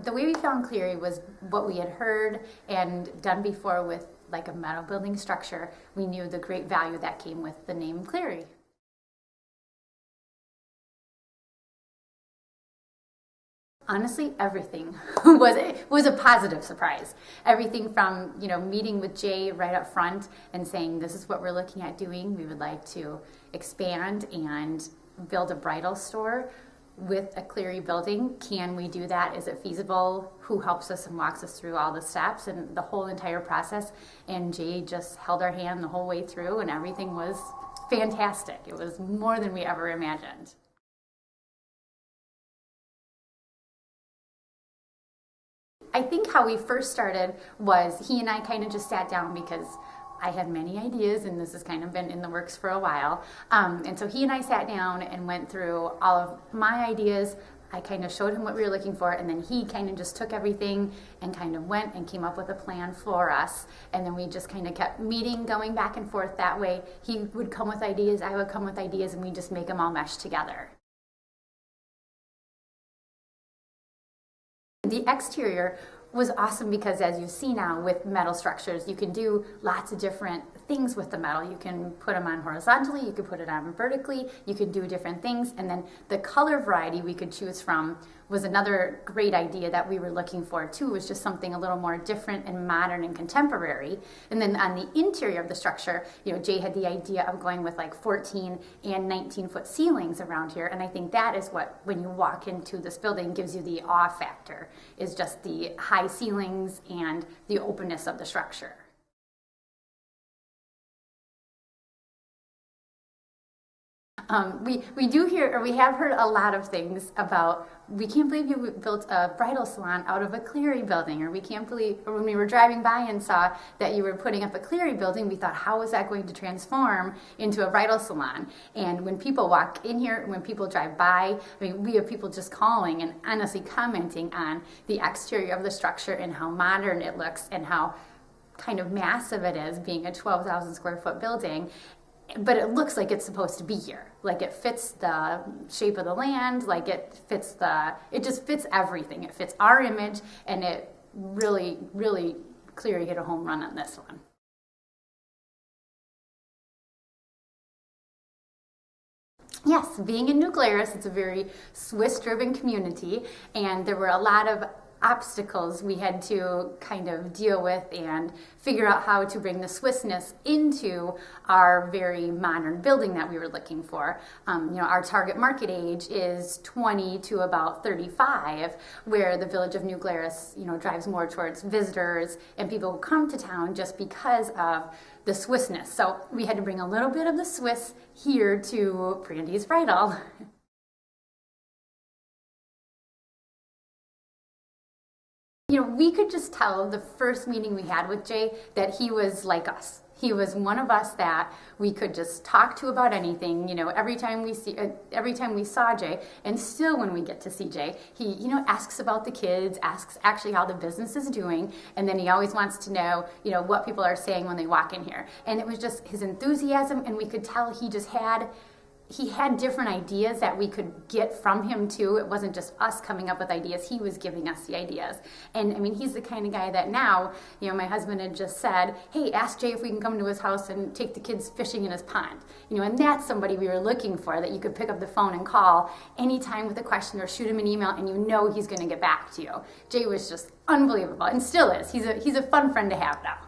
the way we found Cleary was what we had heard and done before with like a metal building structure. We knew the great value that came with the name Cleary. Honestly, everything was a positive surprise. Everything from, meeting with Jay right up front and saying, this is what we're looking at doing. We would like to expand and build a bridal store with a Cleary building. Can we do that? Is it feasible? Who helps us and walks us through all the steps and the whole entire process? And Jay just held our hand the whole way through, and everything was fantastic. It was more than we ever imagined. I think how we first started was he and I kind of just sat down because I had many ideas and this has kind of been in the works for a while. And so he and I sat down and went through all of my ideas. I kind of showed him what we were looking for, and then he kind of just took everything and kind of went and came up with a plan for us. And then we just kind of kept meeting, going back and forth that way. He would come with ideas, I would come with ideas, and we just make them all mesh together. The exterior was awesome because, as you see now with metal structures, you can do lots of different things with the metal. You can put them on horizontally, you can put it on vertically, you can do different things, and then the color variety we could choose from was another great idea that we were looking for too, was just something a little more different and modern and contemporary. And then on the interior of the structure, Jay had the idea of going with like 14 and 19-foot ceilings around here, and I think that is what, when you walk into this building, gives you the awe factor, is just the high ceilings and the openness of the structure. We do hear, or we have heard a lot of things about, we can't believe you built a bridal salon out of a Cleary building, or we can't believe, or when we were driving by and saw that you were putting up a Cleary building, we thought, how is that going to transform into a bridal salon? And when people walk in here, when people drive by, we have people just calling and honestly commenting on the exterior of the structure and how modern it looks and how kind of massive it is, being a 12,000 square foot building. But it looks like it's supposed to be here. Like it fits the shape of the land, like it just fits everything. It fits our image, and it really, really Cleary hit a home run on this one. Yes, being in New Glarus, it's a very Swiss-driven community, and there were a lot of obstacles we had to kind of deal with and figure out how to bring the Swissness into our very modern building that we were looking for. Our target market age is 20 to about 35, where the village of New Glarus, drives more towards visitors and people who come to town just because of the Swissness. So we had to bring a little bit of the Swiss here to Brandi's Bridal. We could just tell the first meeting we had with Jay that he was like us. He was one of us that we could just talk to about anything. Every time we saw Jay, and still when we get to see Jay, he asks about the kids, asks actually how the business is doing, and then he always wants to know what people are saying when they walk in here. And it was just his enthusiasm, and we could tell he had different ideas that we could get from him too. It wasn't just us coming up with ideas, he was giving us the ideas. And he's the kind of guy that now, my husband had just said, hey, ask Jay if we can come to his house and take the kids fishing in his pond. And that's somebody we were looking for, that you could pick up the phone and call anytime with a question or shoot him an email and he's going to get back to you. Jay was just unbelievable, and still is. He's a fun friend to have now.